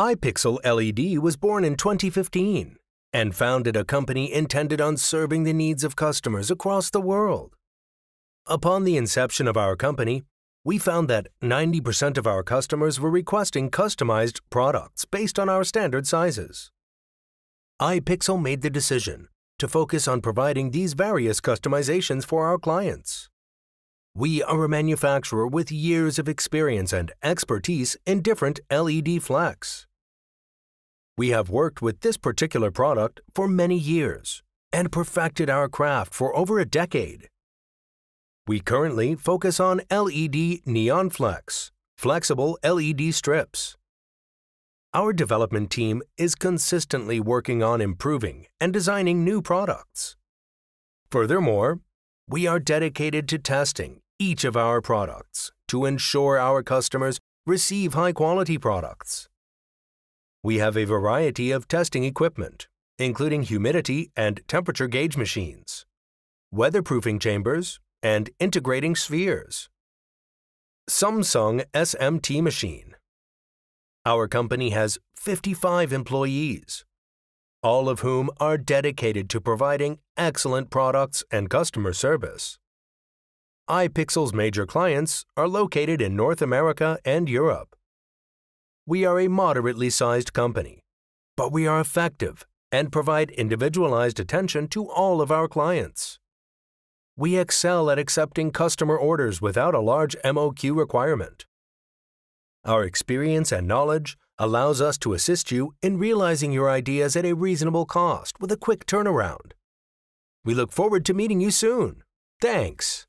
iPixel LED was born in 2015 and founded a company intended on serving the needs of customers across the world. Upon the inception of our company, we found that 90% of our customers were requesting customized products based on our standard sizes. iPixel made the decision to focus on providing these various customizations for our clients. We are a manufacturer with years of experience and expertise in different LED flex. We have worked with this particular product for many years and perfected our craft for over a decade. We currently focus on LED neon flex, flexible LED strips. Our development team is consistently working on improving and designing new products. Furthermore, we are dedicated to testing each of our products to ensure our customers receive high-quality products. We have a variety of testing equipment, including humidity and temperature gauge machines, weatherproofing chambers, and integrating spheres. Samsung SMT machine. Our company has 55 employees, all of whom are dedicated to providing excellent products and customer service. iPixel's major clients are located in North America and Europe. We are a moderately sized company, but we are effective and provide individualized attention to all of our clients. We excel at accepting customer orders without a large MOQ requirement. Our experience and knowledge allows us to assist you in realizing your ideas at a reasonable cost with a quick turnaround. We look forward to meeting you soon. Thanks.